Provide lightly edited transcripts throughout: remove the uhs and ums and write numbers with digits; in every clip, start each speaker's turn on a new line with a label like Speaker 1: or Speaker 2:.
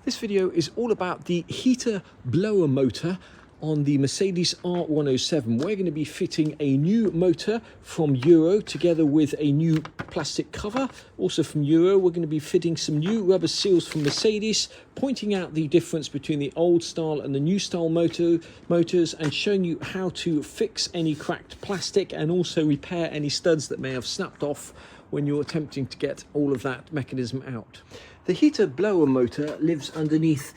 Speaker 1: This video is all about the heater blower motor on the Mercedes R107. We're going to be fitting a new motor from Euro together with a new plastic cover. Also from Euro, we're going to be fitting some new rubber seals from Mercedes, pointing out the difference between the old style and the new style motors, and showing you how to fix any cracked plastic and also repair any studs that may have snapped off when you're attempting to get all of that mechanism out. The heater blower motor lives underneath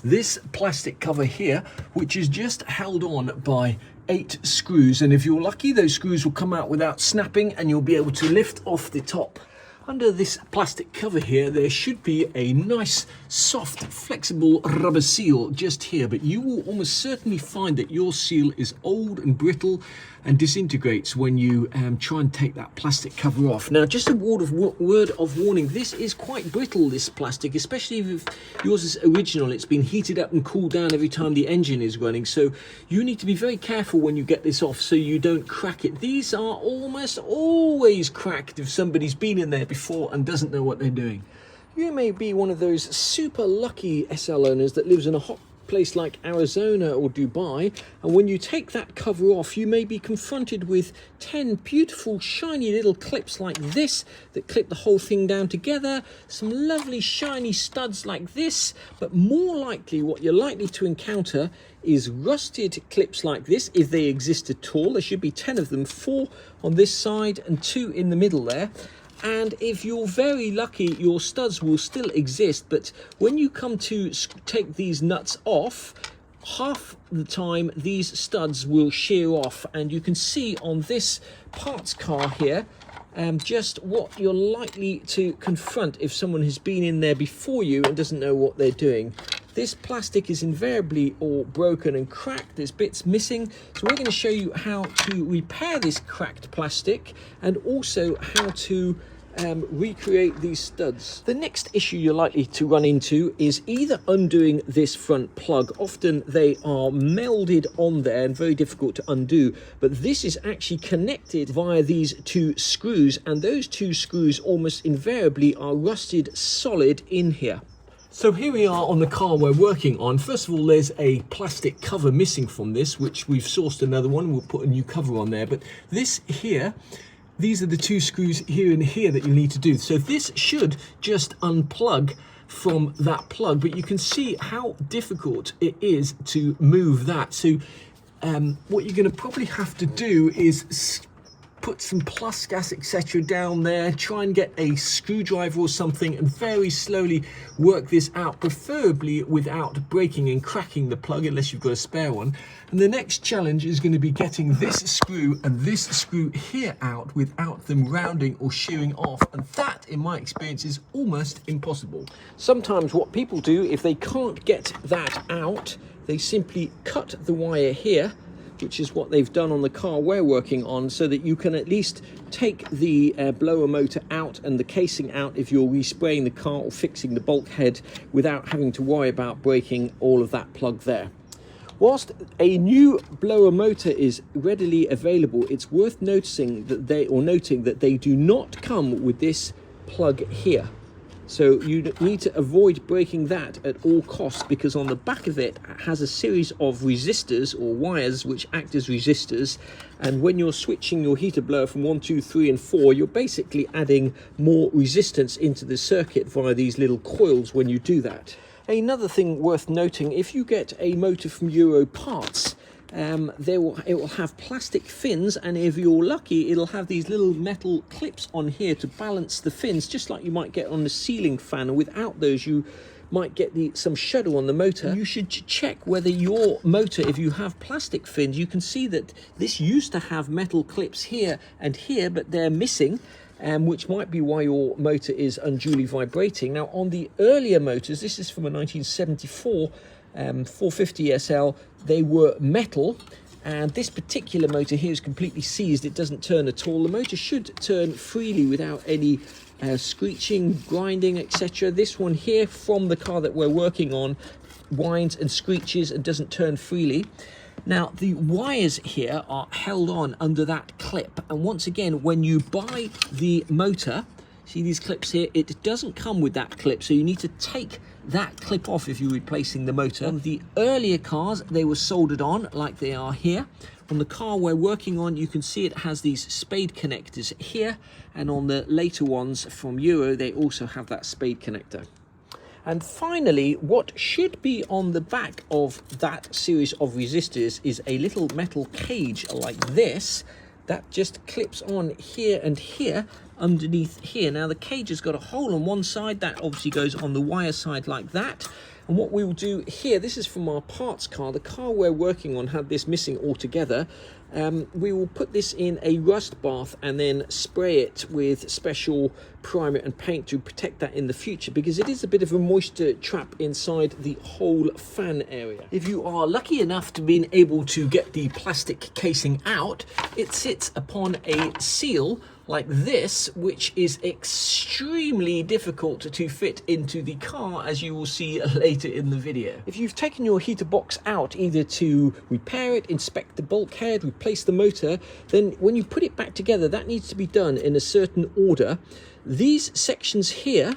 Speaker 1: this plastic cover here, which is just held on by 8 screws, and if you're lucky those screws will come out without snapping and you'll be able to lift off the top. Under this plastic cover here there should be a nice soft flexible rubber seal just here, but you will almost certainly find that your seal is old and brittle and disintegrates when you try and take that plastic cover off. Now, just a word of warning, this is quite brittle, this plastic, especially if yours is original. It's been heated up and cooled down every time the engine is running, so you need to be very careful when you get this off so you don't crack it. These are almost always cracked if somebody's been in there before and doesn't know what they're doing. You may be one of those super lucky SL owners that lives in a hot place like Arizona or Dubai, and when you take that cover off you may be confronted with 10 beautiful shiny little clips like this that clip the whole thing down together, some lovely shiny studs like this, but more likely what you're likely to encounter is rusted clips like this, if they exist at all. There should be 10 of them, 4 on this side and 2 in the middle there. And if you're very lucky, your studs will still exist, but when you come to take these nuts off, half the time these studs will shear off, and you can see on this parts car here just what you're likely to confront if someone has been in there before you and doesn't know what they're doing. This plastic is invariably all broken and cracked. There's bits missing, so we're going to show you how to repair this cracked plastic and also how to recreate these studs. The next issue you're likely to run into is either undoing this front plug. Often they are melded on there and very difficult to undo, but this is actually connected via these 2 screws, and those 2 screws almost invariably are rusted solid in here. So here we are on the car we're working on. First of all, there's a plastic cover missing from this, which we've sourced another one. We'll put a new cover on there, but this here, these are the 2 screws here and here that you need to do. So this should just unplug from that plug, but you can see how difficult it is to move that. So what you're going to probably have to do is put some plus gas etc down there, try and get a screwdriver or something and very slowly work this out, preferably without breaking and cracking the plug unless you've got a spare one. And the next challenge is going to be getting this screw and this screw here out without them rounding or shearing off, and that in my experience is almost impossible. Sometimes what people do, if they can't get that out, they simply cut the wire here, which is what they've done on the car we're working on, so that you can at least take the blower motor out and the casing out if you're respraying the car or fixing the bulkhead without having to worry about breaking all of that plug there. Whilst a new blower motor is readily available, it's worth noting that they do not come with this plug here. So you need to avoid breaking that at all costs, because on the back of it has a series of resistors or wires which act as resistors, and when you're switching your heater blower from 1, 2, 3 and 4, you're basically adding more resistance into the circuit via these little coils when you do that. Another thing worth noting, if you get a motor from Euro parts, it will have plastic fins, and if you're lucky it'll have these little metal clips on here to balance the fins, just like you might get on the ceiling fan, and without those you might get some shudder on the motor. And you should check whether your motor, if you have plastic fins, you can see that this used to have metal clips here and here, but they're missing, which might be why your motor is unduly vibrating. Now on the earlier motors, this is from a 1974 450 SL, they were metal, and this particular motor here is completely seized. It doesn't turn at all. The motor should turn freely without any screeching, grinding, etc. This one here from the car that we're working on whines and screeches and doesn't turn freely. Now the wires here are held on under that clip, and once again when you buy the motor, see these clips here, it doesn't come with that clip, so you need to take that clip off if you're replacing the motor. On the earlier cars, they were soldered on like they are here. On the car we're working on, you can see it has these spade connectors here, and on the later ones from Euro, they also have that spade connector. And finally, what should be on the back of that series of resistors is a little metal cage like this that just clips on here and here underneath here. Now the cage has got a hole on one side that obviously goes on the wire side like that. And what we will do here, this is from our parts car. The car we're working on had this missing altogether. We will put this in a rust bath and then spray it with special primer and paint to protect that in the future, because it is a bit of a moisture trap inside the whole fan area. If you are lucky enough to be able to get the plastic casing out, it sits upon a seal like this, which is extremely difficult to fit into the car, as you will see later in the video. If you've taken your heater box out either to repair it, inspect the bulkhead, replace the motor, then when you put it back together, that needs to be done in a certain order. These sections here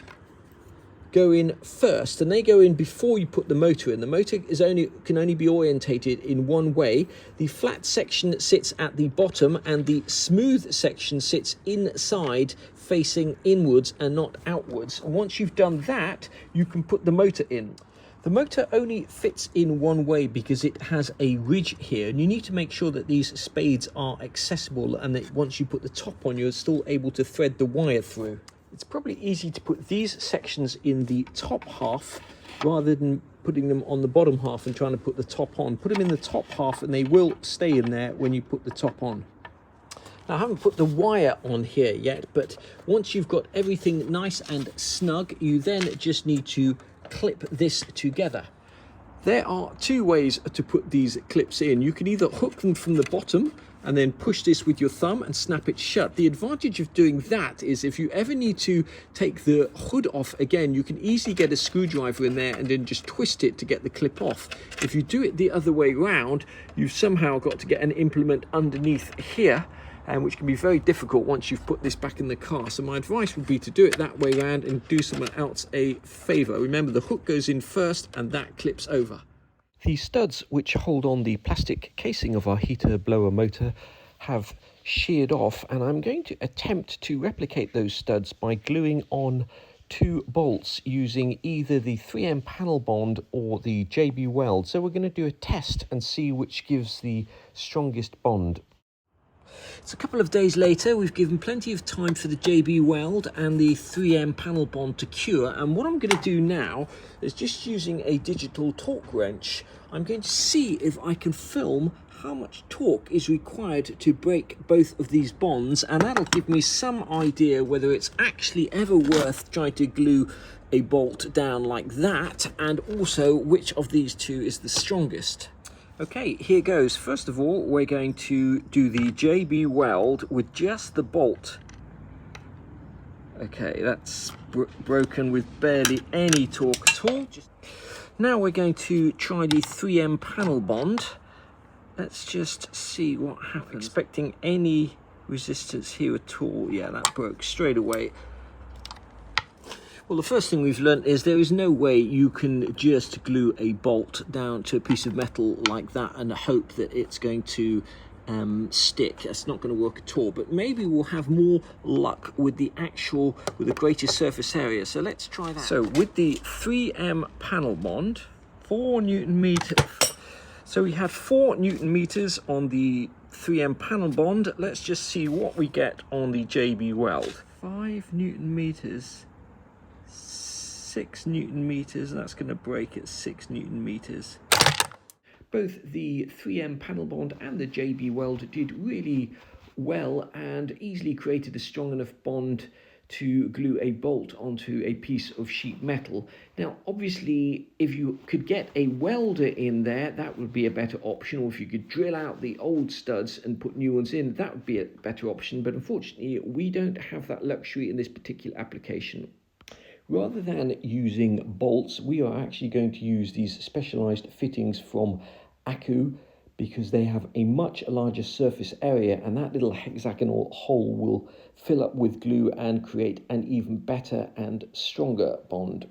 Speaker 1: go in first, and they go in before you put the motor in. The motor can only be orientated in one way. The flat section sits at the bottom and the smooth section sits inside, facing inwards and not outwards. And once you've done that, you can put the motor in. The motor only fits in one way because it has a ridge here, and you need to make sure that these spades are accessible and that once you put the top on, you're still able to thread the wire through. It's probably easy to put these sections in the top half rather than putting them on the bottom half and trying to put the top on. Put them in the top half and they will stay in there when you put the top on. Now, I haven't put the wire on here yet, but once you've got everything nice and snug, you then just need to clip this together. There are two ways to put these clips in. You can either hook them from the bottom and then push this with your thumb and snap it shut. The advantage of doing that is if you ever need to take the hood off again, you can easily get a screwdriver in there and then just twist it to get the clip off. If you do it the other way round, you've somehow got to get an implement underneath here, and which can be very difficult once you've put this back in the car. So my advice would be to do it that way around and do someone else a favor. Remember, the hook goes in first and that clips over. The studs which hold on the plastic casing of our heater blower motor have sheared off, and I'm going to attempt to replicate those studs by gluing on 2 bolts using either the 3M panel bond or the JB Weld. So we're going to do a test and see which gives the strongest bond. It's a couple of days later. We've given plenty of time for the JB Weld and the 3M panel bond to cure, and what I'm going to do now is, just using a digital torque wrench, I'm going to see if I can film how much torque is required to break both of these bonds, and that'll give me some idea whether it's actually ever worth trying to glue a bolt down like that, and also which of these two is the strongest. Okay, here goes. First of all, we're going to do the JB Weld with just the bolt. Okay, that's broken with barely any torque at all. Now we're going to try the 3M panel bond. Let's just see what happens. Not expecting any resistance here at all. Yeah, that broke straight away. Well, the first thing we've learnt is there is no way you can just glue a bolt down to a piece of metal like that and hope that it's going to stick. That's not going to work at all, but maybe we'll have more luck with a greater surface area. So let's try that. So with the 3M panel bond, 4 Newton meters. So we had 4 Newton meters on the 3M panel bond. Let's just see what we get on the JB Weld. 5 Newton meters. 6 Newton meters, that's going to break at 6 Newton meters. Both the 3M panel bond and the JB Weld did really well and easily created a strong enough bond to glue a bolt onto a piece of sheet metal. Now, obviously, if you could get a welder in there, that would be a better option, or if you could drill out the old studs and put new ones in, that would be a better option. But unfortunately, we don't have that luxury in this particular application. Rather than using bolts, we are actually going to use these specialized fittings from Accu, because they have a much larger surface area, and that little hexagonal hole will fill up with glue and create an even better and stronger bond.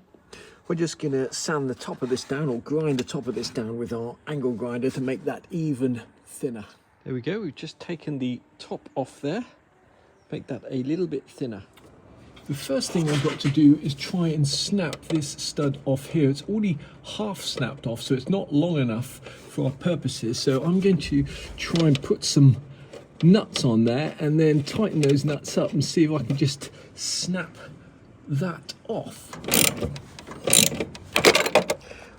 Speaker 1: We're just going to sand the top of this down, or grind the top of this down with our angle grinder to make that even thinner. There we go, we've just taken the top off there, make that a little bit thinner. The first thing I've got to do is try and snap this stud off here. It's already half snapped off, so it's not long enough for our purposes. So I'm going to try and put some nuts on there and then tighten those nuts up and see if I can just snap that off.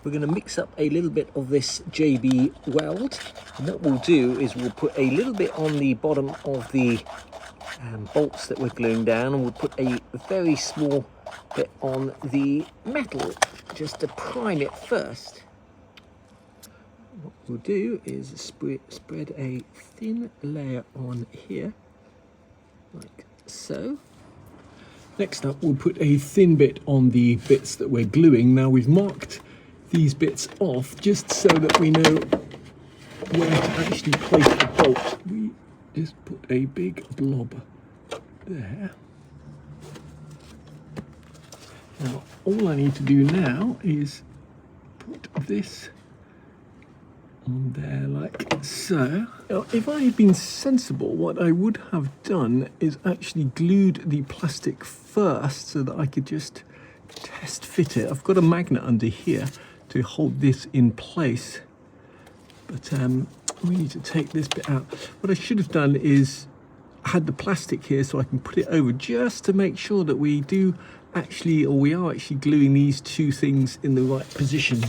Speaker 1: We're going to mix up a little bit of this JB weld, and what we'll do is we'll put a little bit on the bottom of the bolts that we're gluing down, and we'll put a very small bit on the metal just to prime it first. What we'll do is spread a thin layer on here, like so. Next up, we'll put a thin bit on the bits that we're gluing. Now we've marked these bits off just so that we know where to actually place the bolt. We just put a big blob there. Now all I need to do now is put this on there like so. Now if I had been sensible, what I would have done is actually glued the plastic first so that I could just test fit it. I've got a magnet under here to hold this in place, but we need to take this bit out. What I should have done is had the plastic here so I can put it over just to make sure that we do actually, or we are actually gluing these two things in the right position.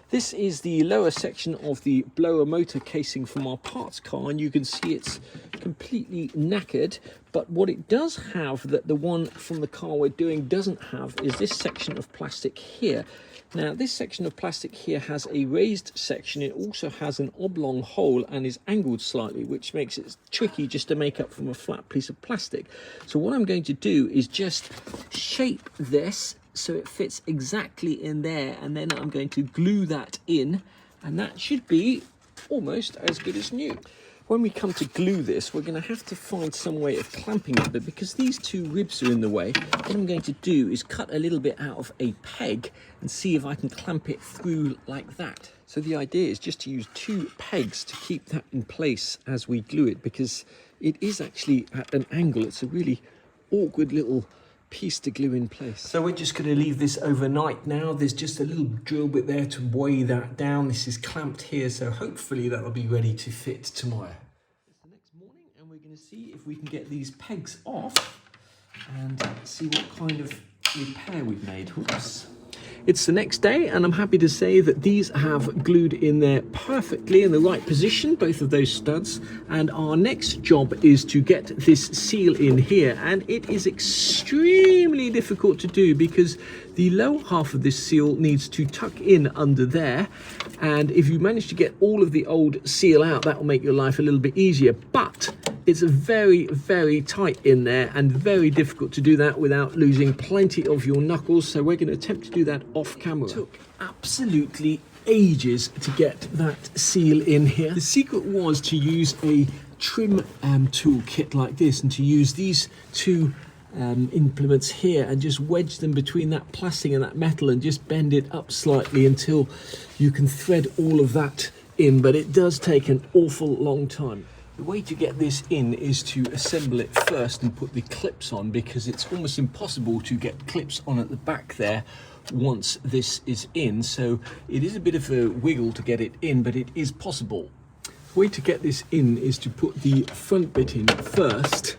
Speaker 1: This is the lower section of the blower motor casing from our parts car, and you can see it's completely knackered, but what it does have that the one from the car we're doing doesn't have is this section of plastic here. Now this section of plastic here has a raised section. It also has an oblong hole and is angled slightly, which makes it tricky just to make up from a flat piece of plastic. So what I'm going to do is just shape this so it fits exactly in there, and then I'm going to glue that in, and that should be almost as good as new. When we come to glue this, we're going to have to find some way of clamping it, but because these two ribs are in the way, what I'm going to do is cut a little bit out of a peg and see if I can clamp it through like that. So the idea is just to use two pegs to keep that in place as we glue it, because it is actually at an angle. It's a really awkward little piece to glue in place. So we're just going to leave this overnight now. There's just a little drill bit there to weigh that down. This is clamped here, so hopefully that'll be ready to fit tomorrow. It's the next morning and we're going to see if we can get these pegs off and see what kind of repair we've made. Oops. It's the next day and I'm happy to say that these have glued in there perfectly in the right position, both of those studs, and our next job is to get this seal in here, and it is extremely difficult to do because the lower half of this seal needs to tuck in under there, and if you manage to get all of the old seal out, that will make your life a little bit easier, but it's very, very tight in there and very difficult to do that without losing plenty of your knuckles. So we're going to attempt to do that off camera. It took absolutely ages to get that seal in here. The secret was to use a trim tool kit like this, and to use these two implements here and just wedge them between that plastic and that metal and just bend it up slightly until you can thread all of that in, but it does take an awful long time. The way to get this in is to assemble it first and put the clips on, because it's almost impossible to get clips on at the back there once this is in. So it is a bit of a wiggle to get it in, but it is possible. The way to get this in is to put the front bit in first,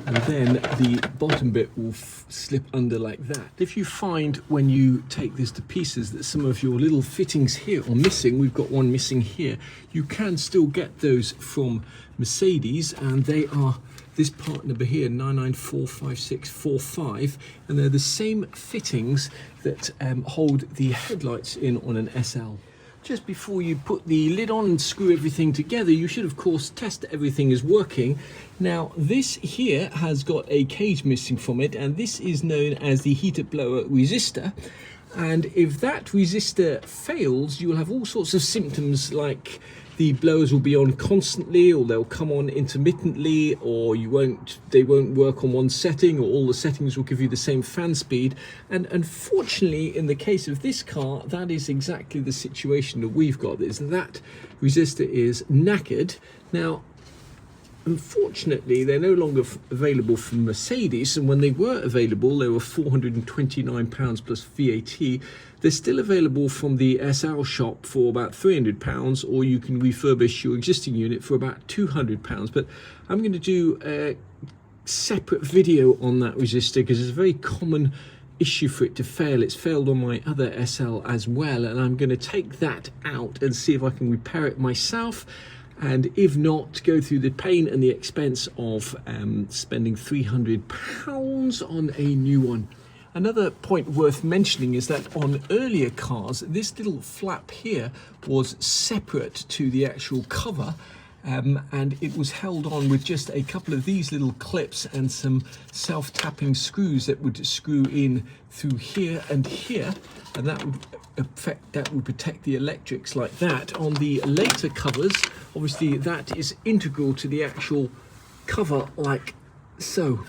Speaker 1: and then the bottom bit will slip under like that. If you find when you take this to pieces that some of your little fittings here are missing, we've got one missing here, you can still get those from Mercedes, and they are this part number here, 9945645, and they're the same fittings that hold the headlights in on an SL. Just before you put the lid on and screw everything together, you should of course test that everything is working. Now this here has got a cage missing from it, and this is known as the heater blower resistor. And if that resistor fails, you will have all sorts of symptoms like the blowers will be on constantly, or they'll come on intermittently, or they won't work on one setting, or all the settings will give you the same fan speed. And unfortunately, in the case of this car, that is exactly the situation that we've got. Is that resistor is knackered. Now, unfortunately, they're no longer available from Mercedes, and when they were available, they were £429 plus VAT. They're still available from the SL shop for about £300, or you can refurbish your existing unit for about £200. But I'm going to do a separate video on that resistor because it's a very common issue for it to fail. It's failed on my other SL as well, and I'm going to take that out and see if I can repair it myself. And if not, go through the pain and the expense of spending £300 on a new one. Another point worth mentioning is that on earlier cars, this little flap here was separate to the actual cover, and it was held on with just a couple of these little clips and some self-tapping screws that would screw in through here and here, and that would protect the electrics like that. On the later covers, obviously that is integral to the actual cover, like so.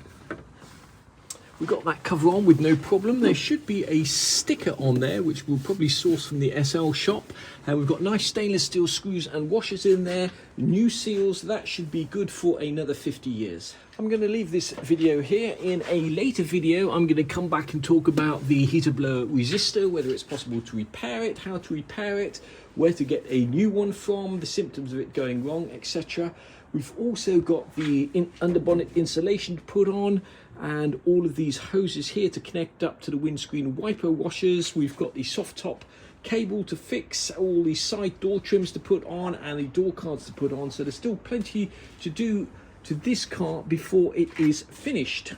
Speaker 1: We got that cover on with no problem. There should be a sticker on there, which we'll probably source from the SL shop. We've got nice stainless steel screws and washers in there, new seals. That should be good for another 50 years. I'm going to leave this video here. In a later video, I'm going to come back and talk about the heater blower resistor, whether it's possible to repair it, how to repair it, where to get a new one from, the symptoms of it going wrong, etc. We've also got the underbonnet insulation to put on, and all of these hoses here to connect up to the windscreen wiper washers. We've got the soft top cable to fix, all the side door trims to put on, and the door cards to put on. So there's still plenty to do to this car before it is finished.